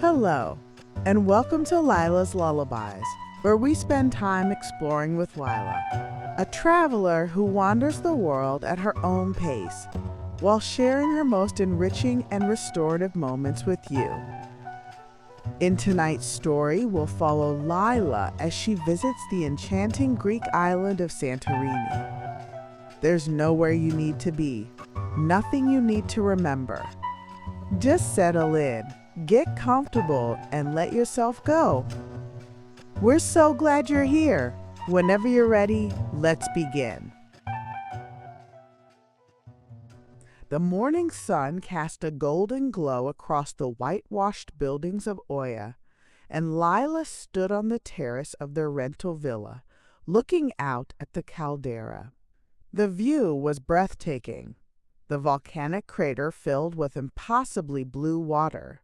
Hello, and welcome to Lyla's Lullabies, where we spend time exploring with Lyla, a traveler who wanders the world at her own pace, while sharing her most enriching and restorative moments with you. In tonight's story, we'll follow Lyla as she visits the enchanting Greek island of Santorini. There's nowhere you need to be, nothing you need to remember. Just settle in, get comfortable, and let yourself go. We're so glad you're here. Whenever you're ready, let's begin. The morning sun cast a golden glow across the whitewashed buildings of Oia, and Lyla stood on the terrace of their rental villa, looking out at the caldera. The view was breathtaking. The volcanic crater filled with impossibly blue water,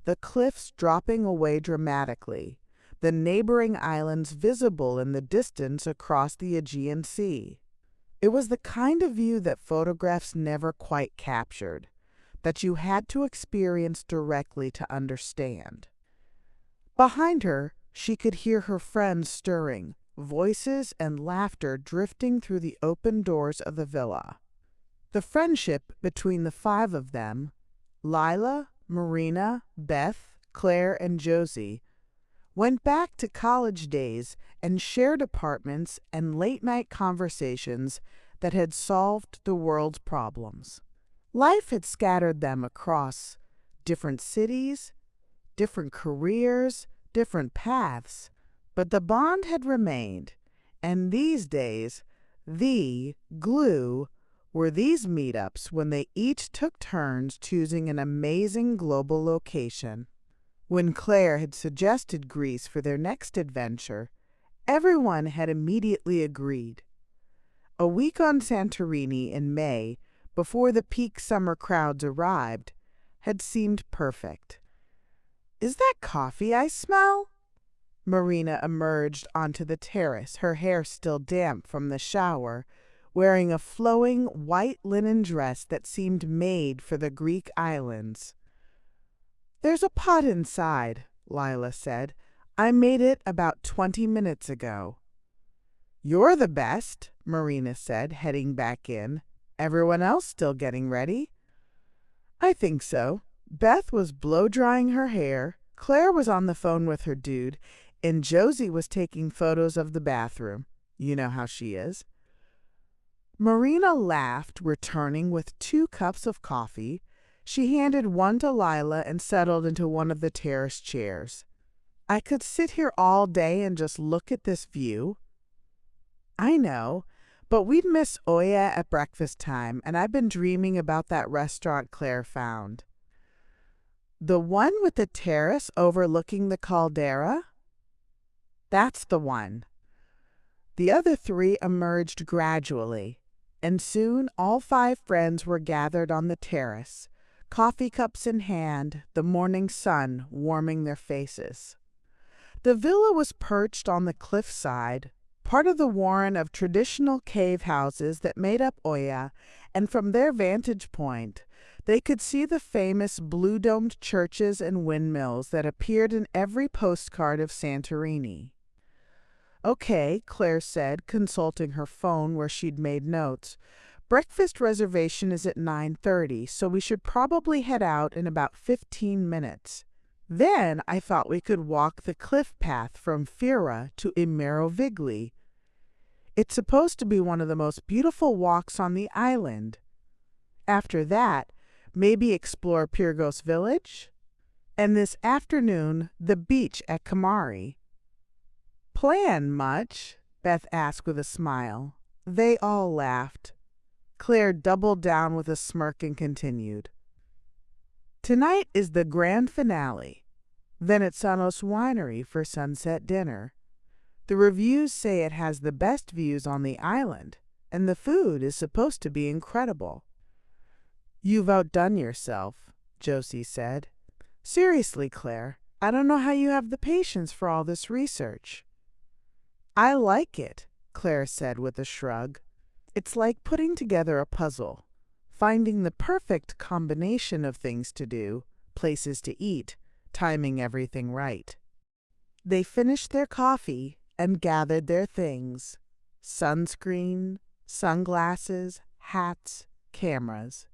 the cliffs dropping away dramatically, the neighboring islands visible in the distance across the Aegean Sea. It was the kind of view that photographs never quite captured, that you had to experience directly to understand. Behind her, she could hear her friends stirring, voices and laughter drifting through the open doors of the villa. The friendship between the five of them, Lyla, Marina, Beth, Claire, and Josie, went back to college days and shared apartments and late-night conversations that had solved the world's problems. Life had scattered them across different cities, different careers, different paths, but the bond had remained, and these days, the glue were these meetups when they each took turns choosing an amazing global location. When Claire had suggested Greece for their next adventure, everyone had immediately agreed. A week on Santorini in May, before the peak summer crowds arrived, had seemed perfect. "Is that coffee I smell?" Marina emerged onto the terrace, her hair still damp from the shower, wearing a flowing white linen dress that seemed made for the Greek islands. "There's a pot inside," Lyla said. "I made it about 20 minutes ago." "You're the best," Marina said, heading back in. "Everyone else still getting ready?" "I think so." Beth was blow-drying her hair, Claire was on the phone with her dude, and Josie was taking photos of the bathroom. You know how she is. Marina laughed, returning with 2 cups of coffee. She handed one to Lyla and settled into one of the terrace chairs. "I could sit here all day and just look at this view." "I know, but we'd miss Oia at breakfast time, and I've been dreaming about that restaurant Claire found." "The one with the terrace overlooking the caldera?" "That's the one." The other 3 emerged gradually, and soon all 5 friends were gathered on the terrace, coffee cups in hand, the morning sun warming their faces. The villa was perched on the cliffside, part of the warren of traditional cave houses that made up Oia, and from their vantage point, they could see the famous blue-domed churches and windmills that appeared in every postcard of Santorini. "Okay," Claire said, consulting her phone where she'd made notes. "Breakfast reservation is at 9:30, so we should probably head out in about 15 minutes. Then I thought we could walk the cliff path from Fira to Imerovigli. It's supposed to be one of the most beautiful walks on the island. After that, maybe explore Pyrgos village. And this afternoon, the beach at Kamari." "Plan much?" Beth asked with a smile. They all laughed. Claire doubled down with a smirk and continued. "Tonight is the grand finale. Venetsanos Winery for sunset dinner. The reviews say it has the best views on the island, and the food is supposed to be incredible." "You've outdone yourself," Josie said. "Seriously, Claire, I don't know how you have the patience for all this research." "I like it," Claire said with a shrug. "It's like putting together a puzzle, finding the perfect combination of things to do, places to eat, timing everything right. They finished their coffee and gathered their things: sunscreen, sunglasses, hats, cameras.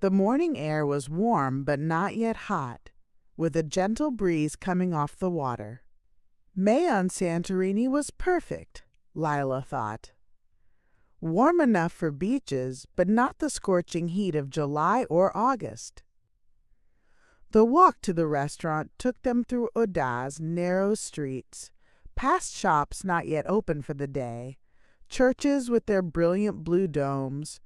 The morning air was warm but not yet hot, with a gentle breeze coming off the water. May on Santorini was perfect, Lyla thought. Warm enough for beaches, but not the scorching heat of July or August. The walk to the restaurant took them through Oda's narrow streets, past shops not yet open for the day, churches with their brilliant blue domes,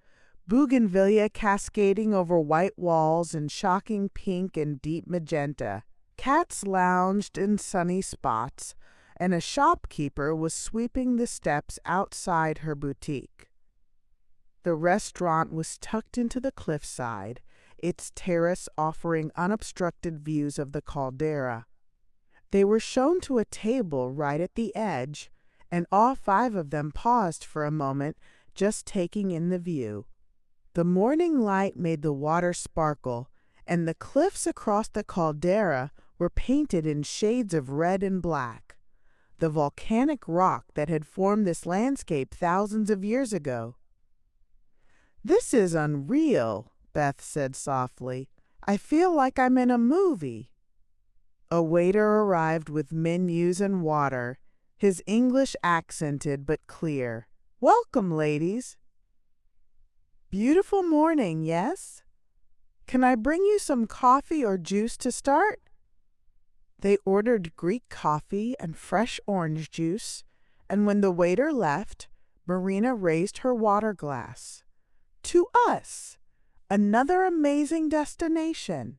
bougainvillea cascading over white walls in shocking pink and deep magenta. Cats lounged in sunny spots, and a shopkeeper was sweeping the steps outside her boutique. The restaurant was tucked into the cliffside, its terrace offering unobstructed views of the caldera. They were shown to a table right at the edge, and all five of them paused for a moment, just taking in the view. The morning light made the water sparkle, and the cliffs across the caldera were painted in shades of red and black, the volcanic rock that had formed this landscape thousands of years ago. "This is unreal," Beth said softly. "I feel like I'm in a movie." A waiter arrived with menus and water, his English accented but clear. "Welcome, ladies." "Beautiful morning, yes? Can I bring you some coffee or juice to start?" They ordered Greek coffee and fresh orange juice, and when the waiter left, Marina raised her water glass. "To us! Another amazing destination."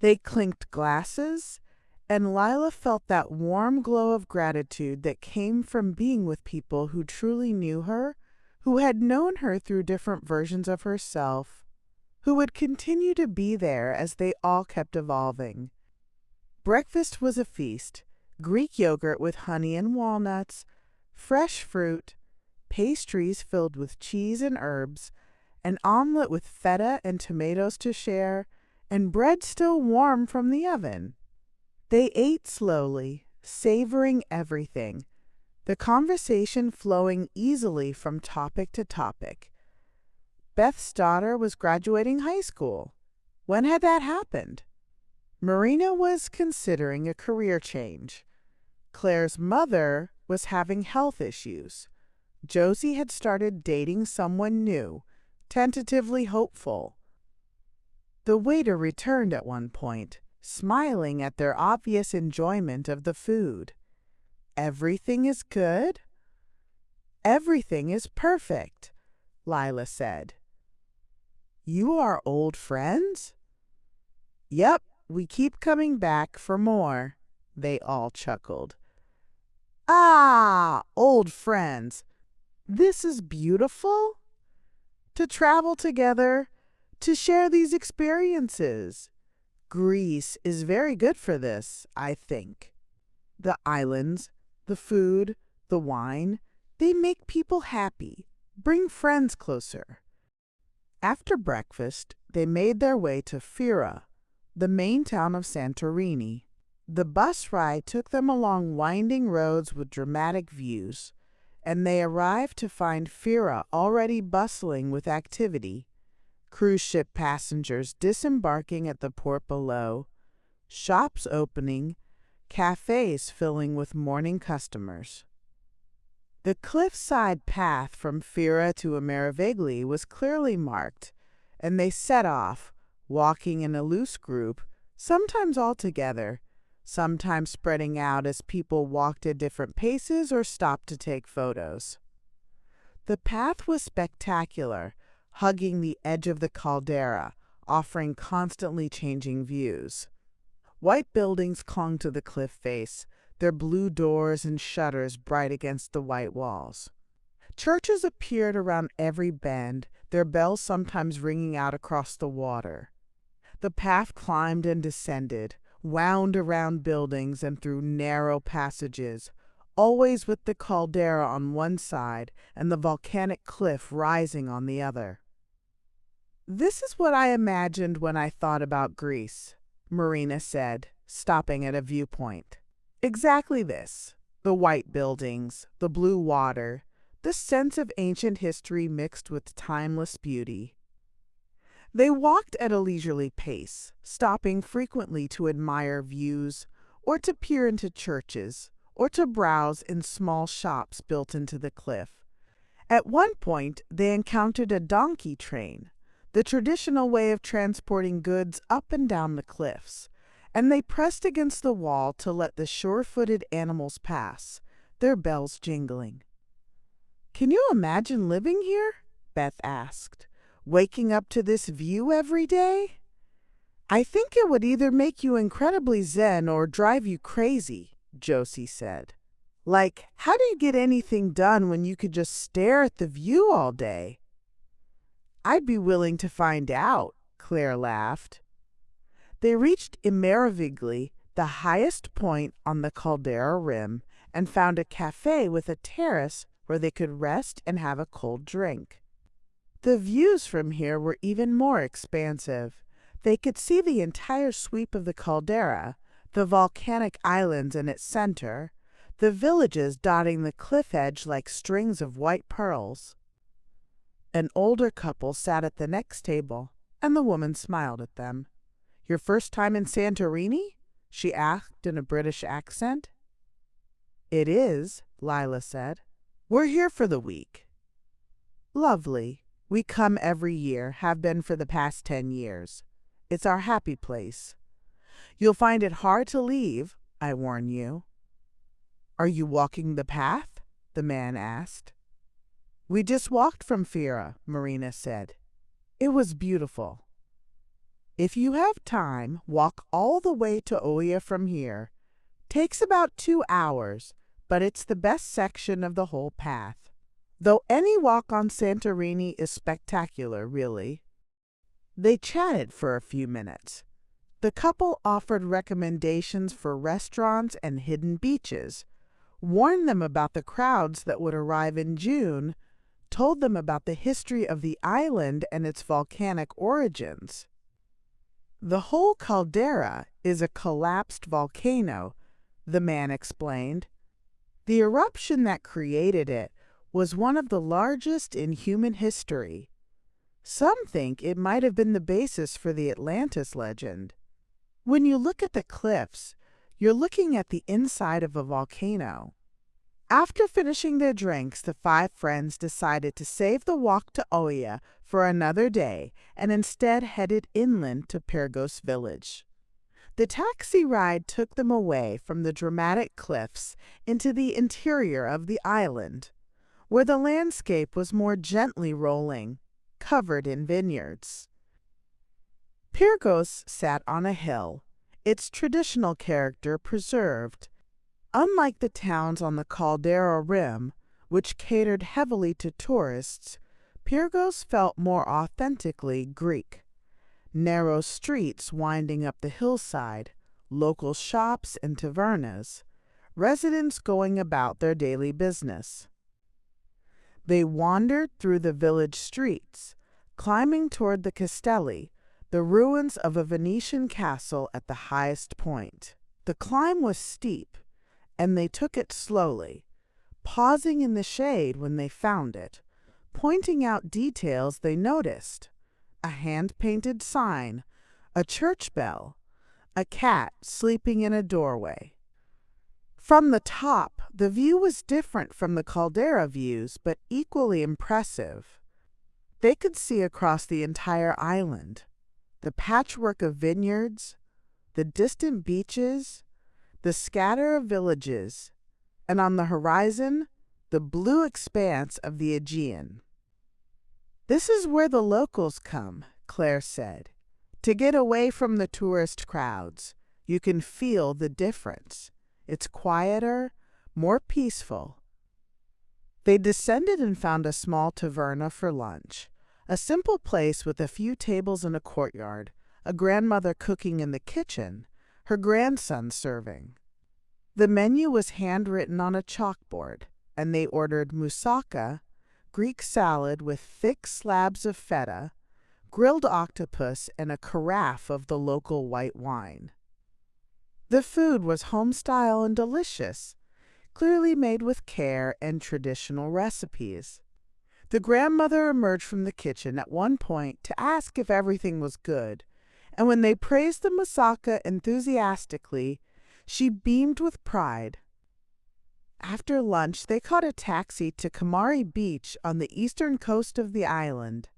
They clinked glasses, and Lyla felt that warm glow of gratitude that came from being with people who truly knew her, who had known her through different versions of herself, who would continue to be there as they all kept evolving. Breakfast was a feast: Greek yogurt with honey and walnuts, fresh fruit, pastries filled with cheese and herbs, an omelet with feta and tomatoes to share, and bread still warm from the oven. They ate slowly, savoring everything, the conversation flowing easily from topic to topic. Beth's daughter was graduating high school. When had that happened? Marina was considering a career change. Claire's mother was having health issues. Josie had started dating someone new, tentatively hopeful. The waiter returned at one point, smiling at their obvious enjoyment of the food. "Everything is good?" "Everything is perfect," Lyla said. "You are old friends?" "Yep, we keep coming back for more," they all chuckled. "Ah, old friends. This is beautiful. To travel together, to share these experiences. Greece is very good for this, I think. The islands, the food, the wine, they make people happy, bring friends closer." After breakfast, they made their way to Fira, the main town of Santorini. The bus ride took them along winding roads with dramatic views, and they arrived to find Fira already bustling with activity. Cruise ship passengers disembarking at the port below, shops opening, cafes filling with morning customers. The cliffside path from Fira to Imerovigli was clearly marked, and they set off, walking in a loose group, sometimes all together, sometimes spreading out as people walked at different paces or stopped to take photos. The path was spectacular, hugging the edge of the caldera, offering constantly changing views. White buildings clung to the cliff face, their blue doors and shutters bright against the white walls. Churches appeared around every bend, their bells sometimes ringing out across the water. The path climbed and descended, wound around buildings and through narrow passages, always with the caldera on one side and the volcanic cliff rising on the other. "This is what I imagined when I thought about Greece," Marina said, stopping at a viewpoint. Exactly this. The white buildings, the blue water, the sense of ancient history mixed with timeless beauty. They walked at a leisurely pace, stopping frequently to admire views, or to peer into churches, or to browse in small shops built into the cliff. At one point, they encountered a donkey train, the traditional way of transporting goods up and down the cliffs, and they pressed against the wall to let the sure-footed animals pass, their bells jingling. "Can you imagine living here?" Beth asked. "Waking up to this view every day?" "I think it would either make you incredibly zen or drive you crazy," Josie said. "Like, how do you get anything done when you could just stare at the view all day?" "I'd be willing to find out," Claire laughed. They reached Imerovigli, the highest point on the caldera rim, and found a cafe with a terrace where they could rest and have a cold drink. The views from here were even more expansive. They could see the entire sweep of the caldera, the volcanic islands in its center, the villages dotting the cliff edge like strings of white pearls. An older couple sat at the next table, and the woman smiled at them. "Your first time in Santorini?" she asked in a British accent. "It is," Lyla said. "We're here for the week." "Lovely. We come every year, have been for the past 10 years. It's our happy place. You'll find it hard to leave, I warn you." "Are you walking the path?" the man asked. "We just walked from Fira," Marina said. "It was beautiful." "If you have time, walk all the way to Oia from here. Takes about 2 hours, but it's the best section of the whole path. Though any walk on Santorini is spectacular, really." They chatted for a few minutes. The couple offered recommendations for restaurants and hidden beaches, warned them about the crowds that would arrive in June, told them about the history of the island and its volcanic origins. "The whole caldera is a collapsed volcano," the man explained. "The eruption that created it was one of the largest in human history. Some think it might have been the basis for the Atlantis legend. When you look at the cliffs, you're looking at the inside of a volcano." After finishing their drinks, the 5 friends decided to save the walk to Oia for another day and instead headed inland to Pyrgos village. The taxi ride took them away from the dramatic cliffs into the interior of the island, where the landscape was more gently rolling, covered in vineyards. Pyrgos sat on a hill, its traditional character preserved. Unlike the towns on the caldera rim, which catered heavily to tourists, Pyrgos felt more authentically Greek. Narrow streets winding up the hillside, local shops and tavernas, residents going about their daily business. They wandered through the village streets, climbing toward the castelli, the ruins of a Venetian castle at the highest point. The climb was steep, and they took it slowly, pausing in the shade when they found it, pointing out details they noticed: a hand-painted sign, a church bell, a cat sleeping in a doorway. From the top, the view was different from the caldera views, but equally impressive. They could see across the entire island, the patchwork of vineyards, the distant beaches, the scatter of villages, and on the horizon, the blue expanse of the Aegean. "This is where the locals come," Claire said, "to get away from the tourist crowds. You can feel the difference. It's quieter, more peaceful." They descended and found a small taverna for lunch, a simple place with a few tables in a courtyard, a grandmother cooking in the kitchen, her grandson serving. The menu was handwritten on a chalkboard, and they ordered moussaka, Greek salad with thick slabs of feta, grilled octopus, and a carafe of the local white wine. The food was homestyle and delicious, clearly made with care and traditional recipes. The grandmother emerged from the kitchen at one point to ask if everything was good, and when they praised the moussaka enthusiastically, she beamed with pride. After lunch, they caught a taxi to Kamari Beach on the eastern coast of the island.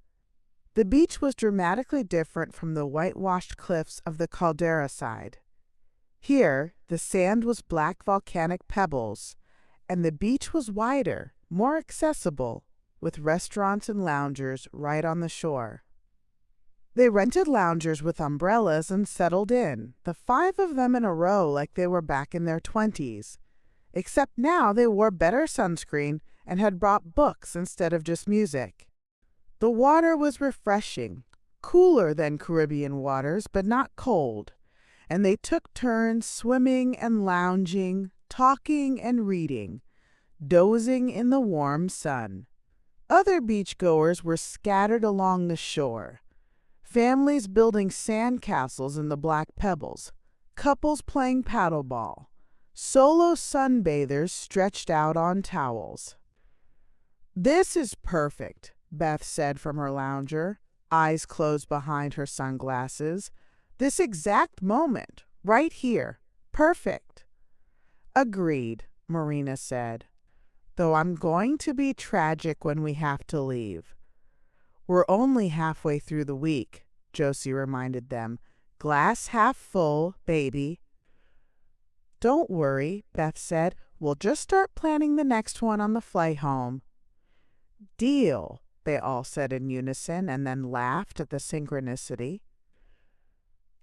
The beach was dramatically different from the whitewashed cliffs of the caldera side. Here, the sand was black volcanic pebbles, and the beach was wider, more accessible, with restaurants and loungers right on the shore. They rented loungers with umbrellas and settled in, the 5 of them in a row like they were back in their 20s. Except now they wore better sunscreen and had brought books instead of just music. The water was refreshing, cooler than Caribbean waters, but not cold, and they took turns swimming and lounging, talking and reading, dozing in the warm sun. Other beachgoers were scattered along the shore, families building sand castles in the black pebbles, couples playing paddleball, solo sunbathers stretched out on towels. "This is perfect," Beth said from her lounger, eyes closed behind her sunglasses. "This exact moment, right here. Perfect." "Agreed," Marina said. "Though I'm going to be tragic when we have to leave." "We're only halfway through the week," Josie reminded them. "Glass half full, baby." "Don't worry," Beth said. "We'll just start planning the next one on the flight home." "Deal," they all said in unison, and then laughed at the synchronicity.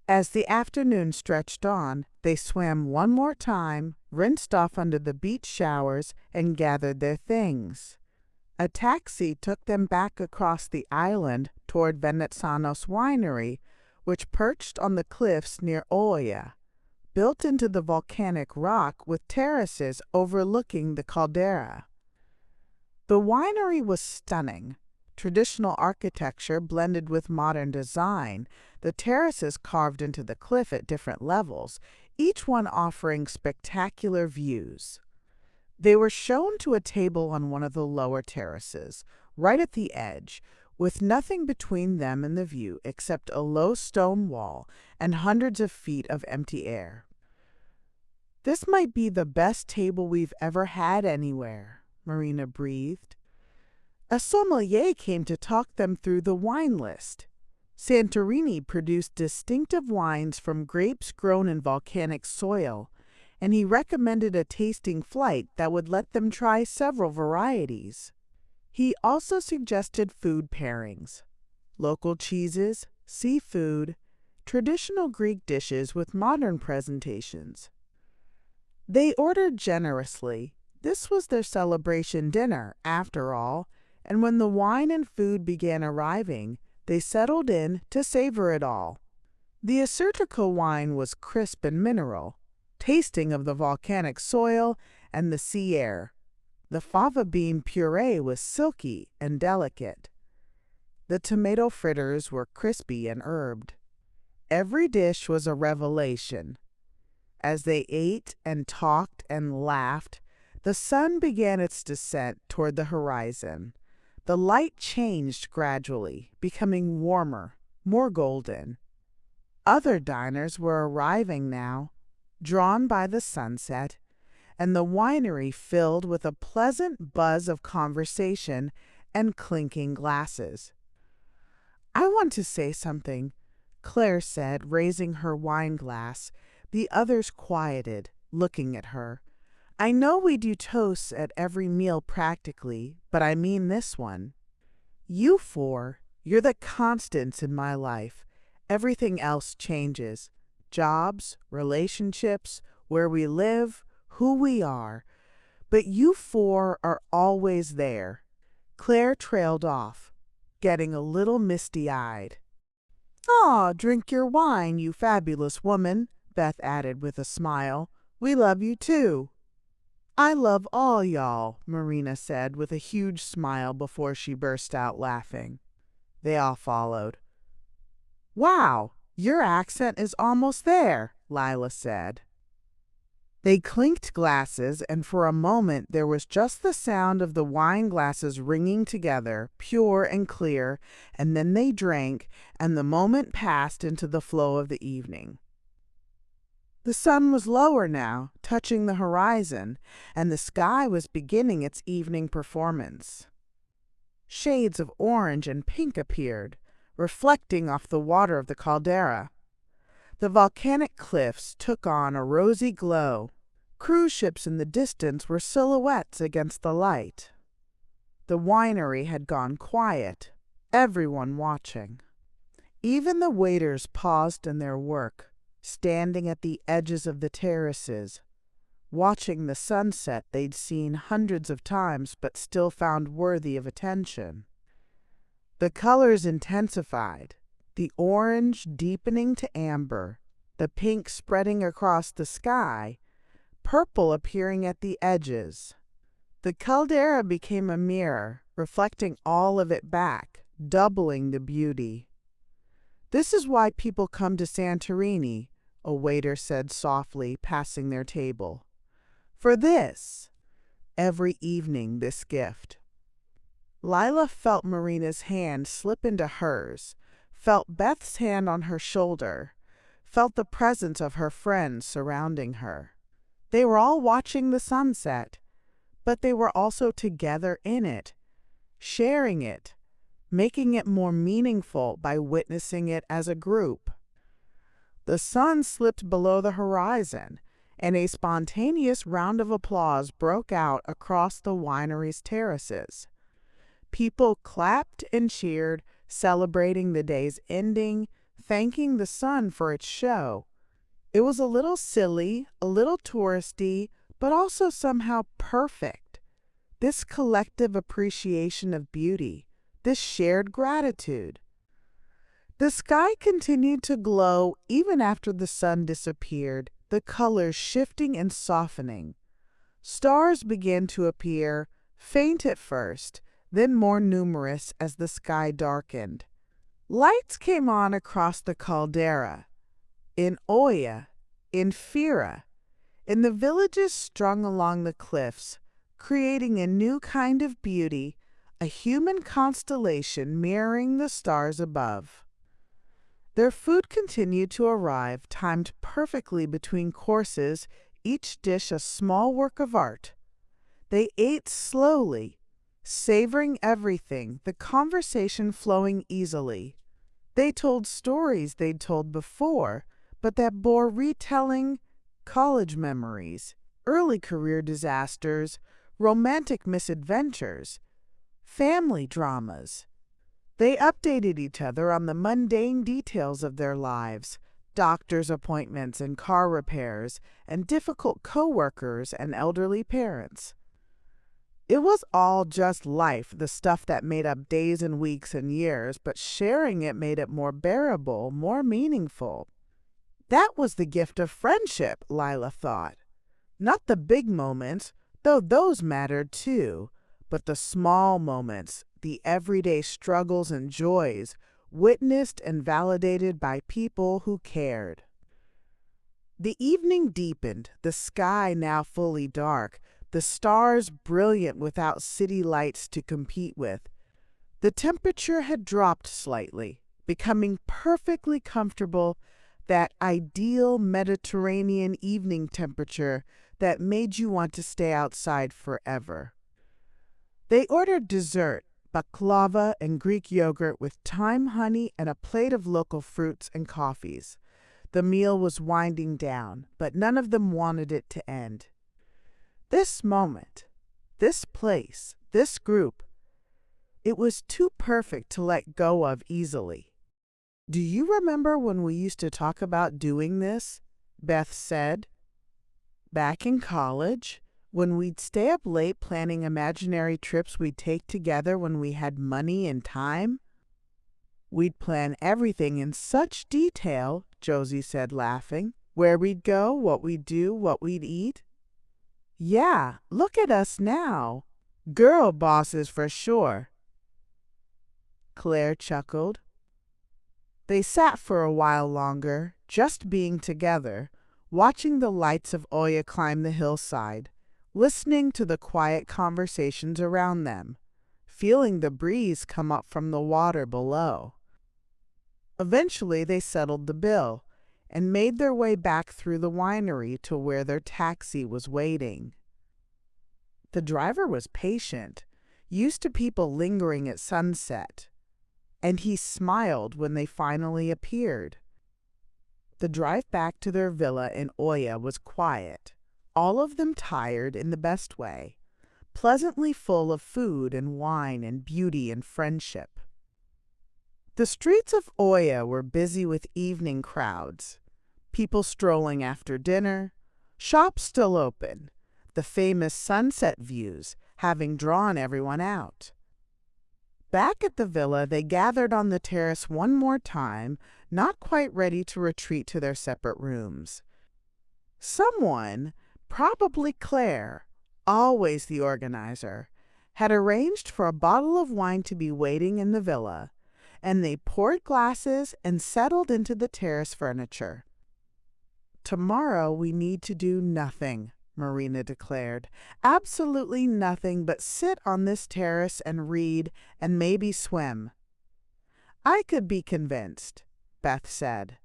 As the afternoon stretched on, they swam one more time, rinsed off under the beach showers, and gathered their things. A taxi took them back across the island toward Venetsanos Winery, which perched on the cliffs near Oia, built into the volcanic rock with terraces overlooking the caldera. The winery was stunning. Traditional architecture blended with modern design, the terraces carved into the cliff at different levels, each one offering spectacular views. They were shown to a table on one of the lower terraces, right at the edge, with nothing between them and the view except a low stone wall and hundreds of feet of empty air. "This might be the best table we've ever had anywhere," Marina breathed. A sommelier came to talk them through the wine list. Santorini produced distinctive wines from grapes grown in volcanic soil, and he recommended a tasting flight that would let them try several varieties. He also suggested food pairings: local cheeses, seafood, traditional Greek dishes with modern presentations. They ordered generously. This was their celebration dinner, after all, and when the wine and food began arriving, they settled in to savor it all. The Acertico wine was crisp and mineral, tasting of the volcanic soil and the sea air. The fava bean puree was silky and delicate. The tomato fritters were crispy and herbed. Every dish was a revelation. As they ate and talked and laughed, the sun began its descent toward the horizon. The light changed gradually, becoming warmer, more golden. Other diners were arriving now, drawn by the sunset, and the winery filled with a pleasant buzz of conversation and clinking glasses. "I want to say something," Claire said, raising her wine glass. The others quieted, looking at her. "I know we do toasts at every meal practically, but I mean this one. You 4, you're the constants in my life. Everything else changes. Jobs, relationships, where we live, who we are. But you 4 are always there." Claire trailed off, getting a little misty-eyed. "Aw, drink your wine, you fabulous woman," Beth added with a smile. "We love you too." "I love all y'all," Marina said with a huge smile before she burst out laughing. They all followed. "Wow, your accent is almost there," Lyla said. They clinked glasses, and for a moment there was just the sound of the wine glasses ringing together, pure and clear, and then they drank, and the moment passed into the flow of the evening. The sun was lower now, touching the horizon, and the sky was beginning its evening performance. Shades of orange and pink appeared, reflecting off the water of the caldera. The volcanic cliffs took on a rosy glow. Cruise ships in the distance were silhouettes against the light. The winery had gone quiet, everyone watching. Even the waiters paused in their work, standing at the edges of the terraces, watching the sunset they'd seen hundreds of times but still found worthy of attention. The colors intensified, the orange deepening to amber, the pink spreading across the sky, purple appearing at the edges. The caldera became a mirror, reflecting all of it back, doubling the beauty. "This is why people come to Santorini," a waiter said softly, passing their table. "For this. Every evening this gift." Lyla felt Marina's hand slip into hers, felt Beth's hand on her shoulder, felt the presence of her friends surrounding her. They were all watching the sunset, but they were also together in it, sharing it, making it more meaningful by witnessing it as a group. The sun slipped below the horizon, and a spontaneous round of applause broke out across the winery's terraces. People clapped and cheered, celebrating the day's ending, thanking the sun for its show. It was a little silly, a little touristy, but also somehow perfect. This collective appreciation of beauty, this shared gratitude. The sky continued to glow even after the sun disappeared, the colors shifting and softening. Stars began to appear, faint at first, then more numerous as the sky darkened. Lights came on across the caldera, in Oia, in Fira, in the villages strung along the cliffs, creating a new kind of beauty, a human constellation mirroring the stars above. Their food continued to arrive, timed perfectly between courses, each dish a small work of art. They ate slowly, savoring everything, the conversation flowing easily. They told stories they'd told before, but that bore retelling: college memories, early career disasters, romantic misadventures, family dramas. They updated each other on the mundane details of their lives, doctor's appointments and car repairs, and difficult coworkers and elderly parents. It was all just life, the stuff that made up days and weeks and years, but sharing it made it more bearable, more meaningful. That was the gift of friendship, Lyla thought. Not the big moments, though those mattered too, but the small moments, the everyday struggles and joys, witnessed and validated by people who cared. The evening deepened, the sky now fully dark, the stars brilliant without city lights to compete with. The temperature had dropped slightly, becoming perfectly comfortable, that ideal Mediterranean evening temperature that made you want to stay outside forever. They ordered dessert, baklava and Greek yogurt with thyme honey and a plate of local fruits and coffees. The meal was winding down, but none of them wanted it to end. This moment, this place, this group, it was too perfect to let go of easily. "Do you remember when we used to talk about doing this?" Beth said. "Back in college, when we'd stay up late planning imaginary trips we'd take together when we had money and time?" "We'd plan everything in such detail," Josie said, laughing. "Where we'd go, what we'd do, what we'd eat." "Yeah, look at us now. Girl bosses for sure." Claire chuckled. They sat for a while longer, just being together, watching the lights of Oya climb the hillside, listening to the quiet conversations around them, feeling the breeze come up from the water below. Eventually they settled the bill and made their way back through the winery to where their taxi was waiting. The driver was patient, used to people lingering at sunset, and he smiled when they finally appeared. The drive back to their villa in Oya was quiet, all of them tired in the best way, pleasantly full of food and wine and beauty and friendship. The streets of Oya were busy with evening crowds, people strolling after dinner, shops still open, the famous sunset views having drawn everyone out. Back at the villa, they gathered on the terrace one more time, not quite ready to retreat to their separate rooms. Someone, probably Claire, always the organizer, had arranged for a bottle of wine to be waiting in the villa, and they poured glasses and settled into the terrace furniture. "Tomorrow we need to do nothing," Marina declared. "Absolutely nothing but sit on this terrace and read and maybe swim." "I could be convinced," Beth said.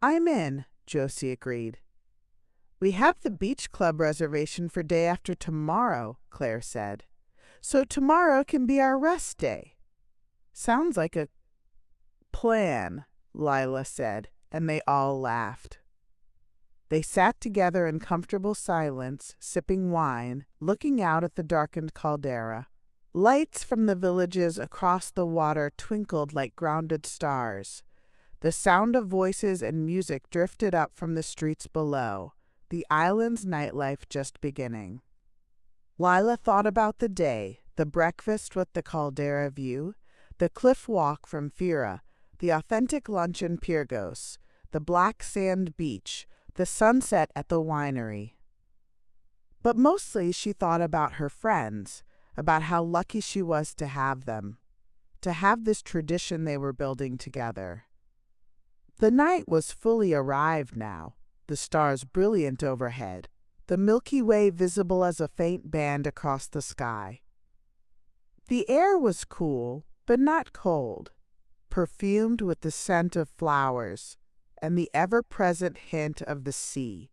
"I'm in," Josie agreed. "We have the beach club reservation for day after tomorrow," Claire said. "So tomorrow can be our rest day." "Sounds like a plan," Lyla said, and they all laughed. They sat together in comfortable silence, sipping wine, looking out at the darkened caldera. Lights from the villages across the water twinkled like grounded stars. The sound of voices and music drifted up from the streets below, the island's nightlife just beginning. Lyla thought about the day, the breakfast with the caldera view, the cliff walk from Fira, the authentic lunch in Pyrgos, the black sand beach, the sunset at the winery. But mostly she thought about her friends, about how lucky she was to have them, to have this tradition they were building together. The night was fully arrived now, the stars brilliant overhead, the Milky Way visible as a faint band across the sky. The air was cool, but not cold, perfumed with the scent of flowers and the ever-present hint of the sea.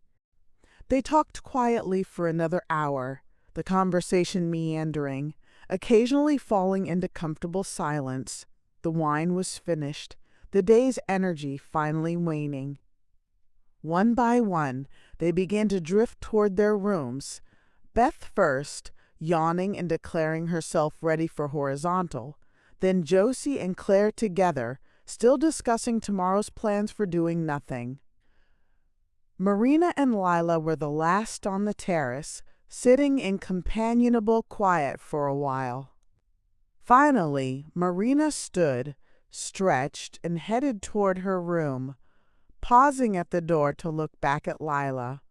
They talked quietly for another hour, the conversation meandering, occasionally falling into comfortable silence. The wine was finished, the day's energy finally waning. One by one, they began to drift toward their rooms, Beth first, yawning and declaring herself ready for horizontal, then Josie and Claire together, still discussing tomorrow's plans for doing nothing. Marina and Lyla were the last on the terrace, sitting in companionable quiet for a while. Finally, Marina stood, stretched, and headed toward her room, pausing at the door to look back at Lyla.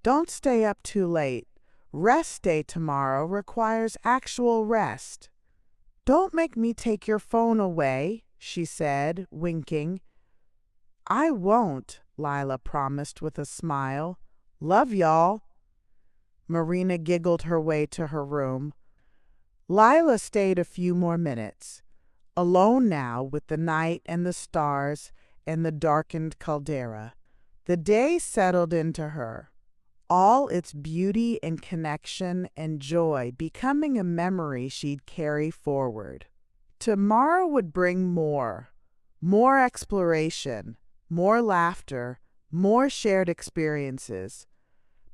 "Don't stay up too late. Rest day tomorrow requires actual rest." "Don't make me take your phone away," she said, winking. "I won't," Lyla promised with a smile. "Love y'all." Marina giggled her way to her room. Lyla stayed a few more minutes, alone now with the night and the stars and the darkened caldera. The day settled into her, all its beauty and connection and joy becoming a memory she'd carry forward. Tomorrow would bring more exploration, more laughter, more shared experiences.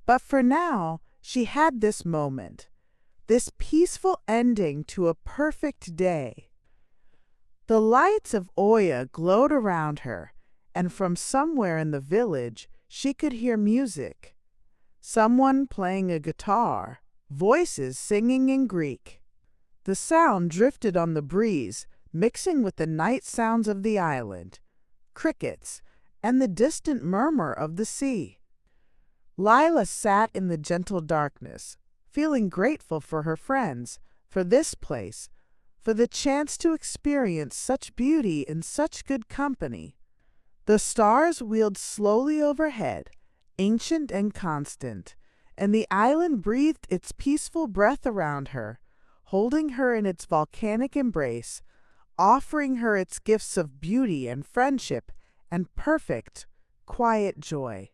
But for now, she had this moment, this peaceful ending to a perfect day. The lights of Oya glowed around her, and from somewhere in the village she could hear music. Someone playing a guitar, voices singing in Greek. The sound drifted on the breeze, mixing with the night sounds of the island, crickets, and the distant murmur of the sea. Lyla sat in the gentle darkness, feeling grateful for her friends, for this place, for the chance to experience such beauty in such good company. The stars wheeled slowly overhead, ancient and constant, and the island breathed its peaceful breath around her, holding her in its volcanic embrace, offering her its gifts of beauty and friendship and perfect, quiet joy.